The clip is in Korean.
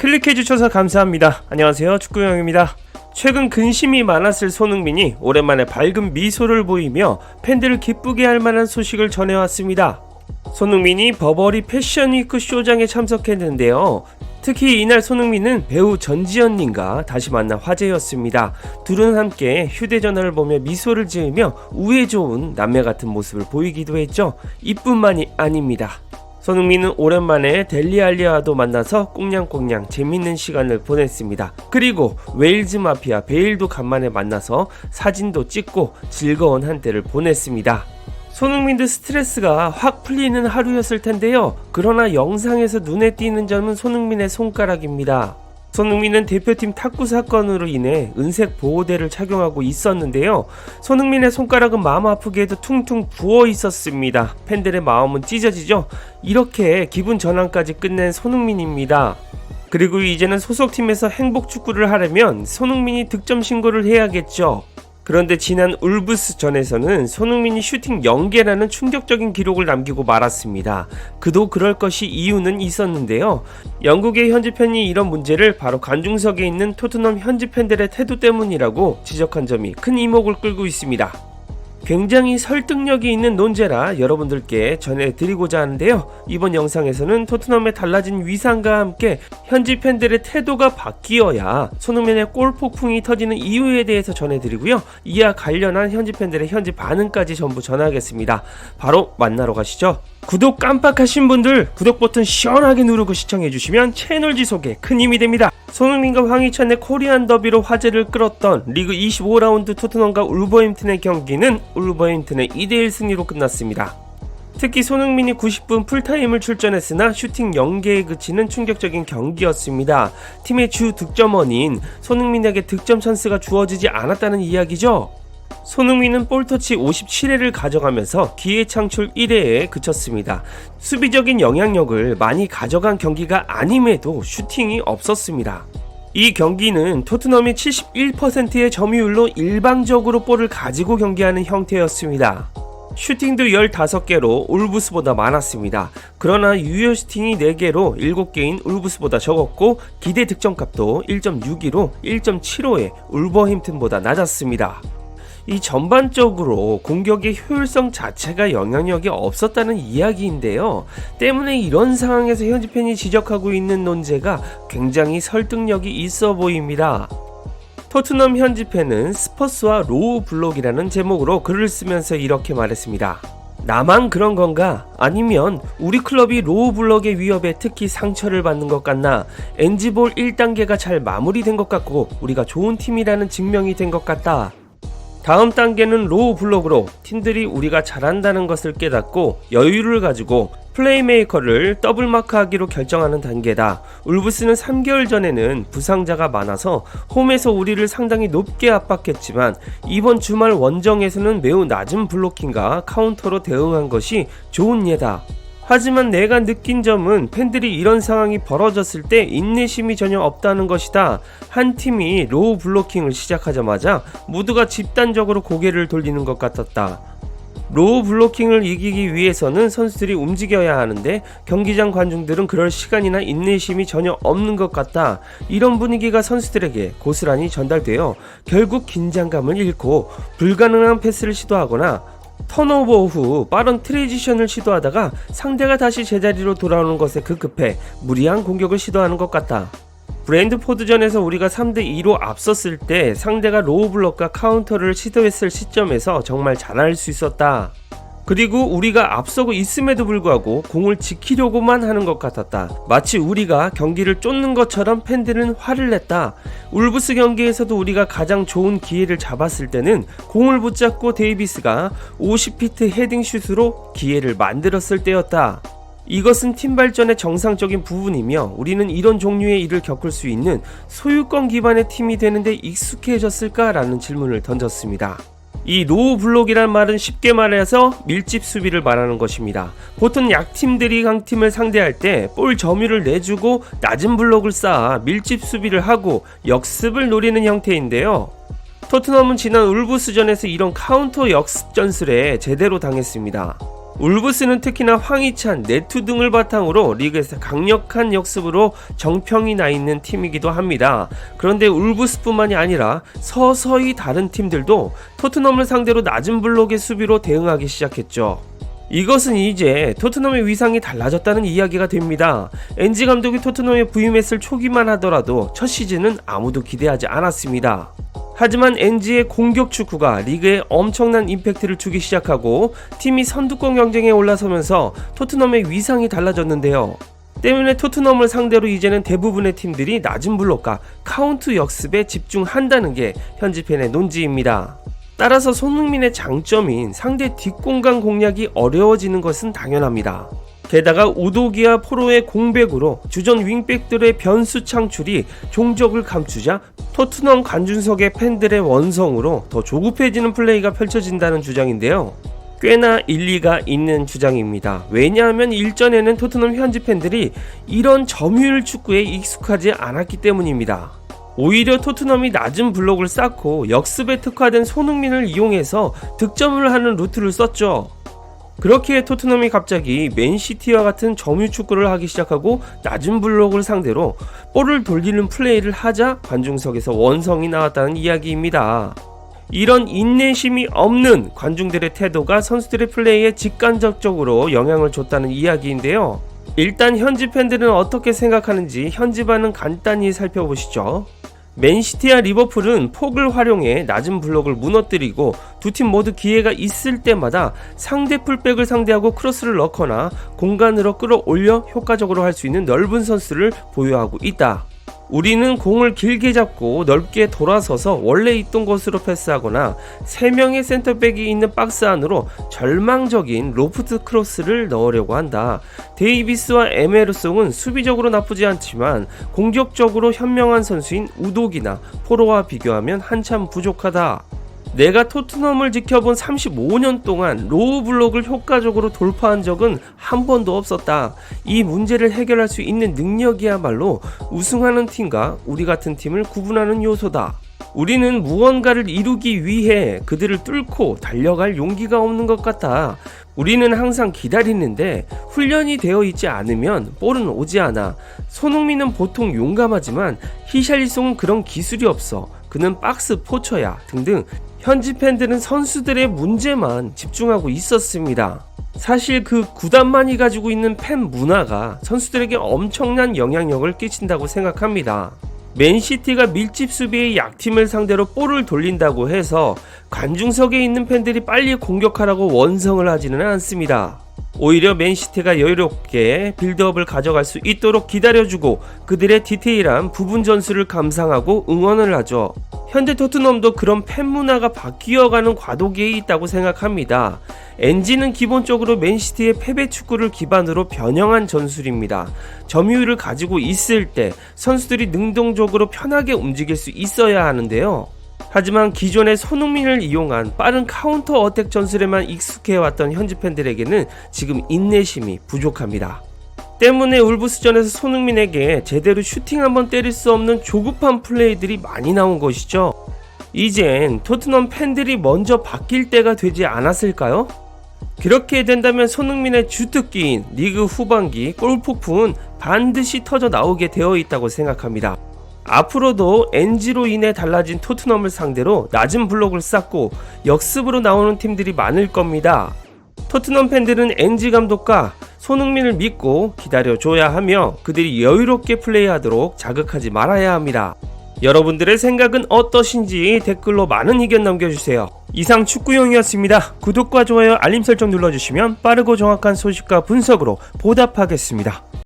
클릭해주셔서 감사합니다. 안녕하세요, 축구형입니다. 최근 근심이 많았을 손흥민이 오랜만에 밝은 미소를 보이며 팬들을 기쁘게 할 만한 소식을 전해왔습니다. 손흥민이 버버리 패션위크 쇼장에 참석했는데요. 특히 이날 손흥민은 배우 전지현님과 다시 만나 화제였습니다. 둘은 함께 휴대전화를 보며 미소를 지으며 우애 좋은 남매 같은 모습을 보이기도 했죠. 이뿐만이 아닙니다. 손흥민은 오랜만에 델리 알리와도 만나서 꽁냥꽁냥 재밌는 시간을 보냈습니다. 그리고 웨일즈 마피아 베일도 간만에 만나서 사진도 찍고 즐거운 한때를 보냈습니다. 손흥민도 스트레스가 확 풀리는 하루였을 텐데요. 그러나 영상에서 눈에 띄는 점은 손흥민의 손가락입니다. 손흥민은 대표팀 탁구 사건으로 인해 은색 보호대를 착용하고 있었는데요. 손흥민의 손가락은 마음 아프게도 퉁퉁 부어 있었습니다. 팬들의 마음은 찢어지죠. 이렇게 기분 전환까지 끝낸 손흥민입니다. 그리고 이제는 소속팀에서 행복 축구를 하려면 손흥민이 득점 신고를 해야겠죠. 그런데 지난 울브스전에서는 손흥민이 슈팅 0개라는 충격적인 기록을 남기고 말았습니다. 그도 그럴 것이 이유는 있었는데요. 영국의 현지 팬이 이런 문제를 바로 관중석에 있는 토트넘 현지 팬들의 태도 때문이라고 지적한 점이 큰 이목을 끌고 있습니다. 굉장히 설득력이 있는 논제라 여러분들께 전해드리고자 하는데요. 이번 영상에서는 토트넘의 달라진 위상과 함께 현지 팬들의 태도가 바뀌어야 손흥민의 골 폭풍이 터지는 이유에 대해서 전해드리고요. 이와 관련한 현지 팬들의 현지 반응까지 전부 전하겠습니다. 바로 만나러 가시죠. 구독 깜빡하신 분들 구독 버튼 시원하게 누르고 시청해주시면 채널 지속에 큰 힘이 됩니다. 손흥민과 황희찬의 코리안 더비로 화제를 끌었던 리그 25라운드 토트넘과 울버햄튼의 경기는 울버햄튼의 2대1 승리로 끝났습니다. 특히 손흥민이 90분 풀타임을 출전했으나 슈팅 0개에 그치는 충격적인 경기였습니다. 팀의 주 득점원인 손흥민에게 득점 찬스가 주어지지 않았다는 이야기죠. 손흥민은 볼터치 57회를 가져가면서 기회 창출 1회에 그쳤습니다. 수비적인 영향력을 많이 가져간 경기가 아님에도 슈팅이 없었습니다. 이 경기는 토트넘이 71%의 점유율로 일방적으로 볼을 가지고 경기하는 형태였습니다. 슈팅도 15개로 울브스보다 많았습니다. 그러나 유효 슈팅이 4개로 7개인 울브스보다 적었고 기대 득점값도 1.62로 1.75에 울버햄튼보다 낮았습니다. 이 전반적으로 공격의 효율성 자체가 영향력이 없었다는 이야기인데요. 때문에 이런 상황에서 현지 팬이 지적하고 있는 논제가 굉장히 설득력이 있어 보입니다. 토트넘 현지 팬은 스퍼스와 로우 블록이라는 제목으로 글을 쓰면서 이렇게 말했습니다. 나만 그런 건가? 아니면 우리 클럽이 로우 블록의 위협에 특히 상처를 받는 것 같나? NG볼 1단계가 잘 마무리된 것 같고 우리가 좋은 팀이라는 증명이 된 것 같다. 다음 단계는 로우 블록으로 팀들이 우리가 잘한다는 것을 깨닫고 여유를 가지고 플레이메이커를 더블마크하기로 결정하는 단계다. 울브스는 3개월 전에는 부상자가 많아서 홈에서 우리를 상당히 높게 압박했지만 이번 주말 원정에서는 매우 낮은 블로킹과 카운터로 대응한 것이 좋은 예다. 하지만 내가 느낀 점은 팬들이 이런 상황이 벌어졌을 때 인내심이 전혀 없다는 것이다. 한 팀이 로우 블로킹을 시작하자마자 모두가 집단적으로 고개를 돌리는 것 같았다. 로우 블로킹을 이기기 위해서는 선수들이 움직여야 하는데 경기장 관중들은 그럴 시간이나 인내심이 전혀 없는 것 같다. 이런 분위기가 선수들에게 고스란히 전달되어 결국 긴장감을 잃고 불가능한 패스를 시도하거나 턴오버 후 빠른 트랜지션을 시도하다가 상대가 다시 제자리로 돌아오는 것에 급급해 무리한 공격을 시도하는 것 같다. 브랜드포드전에서 우리가 3대2로 앞섰을 때 상대가 로우 블록과 카운터를 시도했을 시점에서 정말 잘할 수 있었다. 그리고 우리가 앞서고 있음에도 불구하고 공을 지키려고만 하는 것 같았다. 마치 우리가 경기를 쫓는 것처럼 팬들은 화를 냈다. 울브스 경기에서도 우리가 가장 좋은 기회를 잡았을 때는 공을 붙잡고 데이비스가 50피트 헤딩슛으로 기회를 만들었을 때였다. 이것은 팀 발전의 정상적인 부분이며 우리는 이런 종류의 일을 겪을 수 있는 소유권 기반의 팀이 되는데 익숙해졌을까라는 질문을 던졌습니다. 이 로우 블록이란 말은 쉽게 말해서 밀집 수비를 말하는 것입니다. 보통 약팀들이 강팀을 상대할 때 볼 점유를 내주고 낮은 블록을 쌓아 밀집 수비를 하고 역습을 노리는 형태인데요. 토트넘은 지난 울브스전에서 이런 카운터 역습 전술에 제대로 당했습니다. 울브스는 특히나 황희찬, 네투 등을 바탕으로 리그에서 강력한 역습으로 정평이 나 있는 팀이기도 합니다. 그런데 울브스뿐만이 아니라 서서히 다른 팀들도 토트넘을 상대로 낮은 블록의 수비로 대응하기 시작했죠. 이것은 이제 토트넘의 위상이 달라졌다는 이야기가 됩니다. 엔지 감독이 토트넘에 부임했을 초기만 하더라도 첫 시즌은 아무도 기대하지 않았습니다. 하지만 엔지의 공격 축구가 리그에 엄청난 임팩트를 주기 시작하고 팀이 선두권 경쟁에 올라서면서 토트넘의 위상이 달라졌는데요. 때문에 토트넘을 상대로 이제는 대부분의 팀들이 낮은 블록과 카운트 역습에 집중한다는 게 현지 팬의 논지입니다. 따라서 손흥민의 장점인 상대 뒷공간 공략이 어려워지는 것은 당연합니다. 게다가 우도기와 포로의 공백으로 주전 윙백들의 변수 창출이 종적을 감추자 토트넘 관중석의 팬들의 원성으로 더 조급해지는 플레이가 펼쳐진다는 주장인데요. 꽤나 일리가 있는 주장입니다. 왜냐하면 일전에는 토트넘 현지 팬들이 이런 점유율 축구에 익숙하지 않았기 때문입니다. 오히려 토트넘이 낮은 블록을 쌓고 역습에 특화된 손흥민을 이용해서 득점을 하는 루트를 썼죠. 그렇기에 토트넘이 갑자기 맨시티와 같은 점유 축구를 하기 시작하고 낮은 블록을 상대로 볼을 돌리는 플레이를 하자 관중석에서 원성이 나왔다는 이야기입니다. 이런 인내심이 없는 관중들의 태도가 선수들의 플레이에 직간접적으로 영향을 줬다는 이야기인데요. 일단 현지 팬들은 어떻게 생각하는지 현지 반응 간단히 살펴보시죠. 맨시티와 리버풀은 폭을 활용해 낮은 블록을 무너뜨리고 두 팀 모두 기회가 있을 때마다 상대 풀백을 상대하고 크로스를 넣거나 공간으로 끌어올려 효과적으로 할 수 있는 넓은 선수를 보유하고 있다. 우리는 공을 길게 잡고 넓게 돌아서서 원래 있던 곳으로 패스하거나 3명의 센터백이 있는 박스 안으로 절망적인 로프트 크로스를 넣으려고 한다. 데이비스와 에메르송은 수비적으로 나쁘지 않지만 공격적으로 현명한 선수인 우독이나 포로와 비교하면 한참 부족하다. 내가 토트넘을 지켜본 35년 동안 로우 블록을 효과적으로 돌파한 적은 한 번도 없었다. 이 문제를 해결할 수 있는 능력이야말로 우승하는 팀과 우리 같은 팀을 구분하는 요소다. 우리는 무언가를 이루기 위해 그들을 뚫고 달려갈 용기가 없는 것 같아. 우리는 항상 기다리는데 훈련이 되어 있지 않으면 볼은 오지 않아. 손흥민은 보통 용감하지만 히샬리송은 그런 기술이 없어. 그는 박스 포처야 등등 현지 팬들은 선수들의 문제만 집중하고 있었습니다. 사실 그 구단만이 가지고 있는 팬 문화가 선수들에게 엄청난 영향력을 끼친다고 생각합니다. 맨시티가 밀집 수비의 약팀을 상대로 볼을 돌린다고 해서 관중석에 있는 팬들이 빨리 공격하라고 원성을 하지는 않습니다. 오히려 맨시티가 여유롭게 빌드업을 가져갈 수 있도록 기다려주고 그들의 디테일한 부분 전술을 감상하고 응원을 하죠. 현재 토트넘도 그런 팬 문화가 바뀌어가는 과도기에 있다고 생각합니다. 엔지는 기본적으로 맨시티의 패배 축구를 기반으로 변형한 전술입니다. 점유율을 가지고 있을 때 선수들이 능동적으로 편하게 움직일 수 있어야 하는데요. 하지만 기존의 손흥민을 이용한 빠른 카운터 어택 전술에만 익숙해왔던 현지 팬들에게는 지금 인내심이 부족합니다. 때문에 울브스전에서 손흥민에게 제대로 슈팅 한번 때릴 수 없는 조급한 플레이들이 많이 나온 것이죠. 이젠 토트넘 팬들이 먼저 바뀔 때가 되지 않았을까요? 그렇게 된다면 손흥민의 주특기인 리그 후반기 골폭풍은 반드시 터져 나오게 되어 있다고 생각합니다. 앞으로도 엔지로 인해 달라진 토트넘을 상대로 낮은 블록을 쌓고 역습으로 나오는 팀들이 많을 겁니다. 토트넘 팬들은 엔지 감독과 손흥민을 믿고 기다려줘야 하며 그들이 여유롭게 플레이하도록 자극하지 말아야 합니다. 여러분들의 생각은 어떠신지 댓글로 많은 의견 남겨주세요. 이상 축구용이었습니다. 구독과 좋아요 알림 설정 눌러주시면 빠르고 정확한 소식과 분석으로 보답하겠습니다.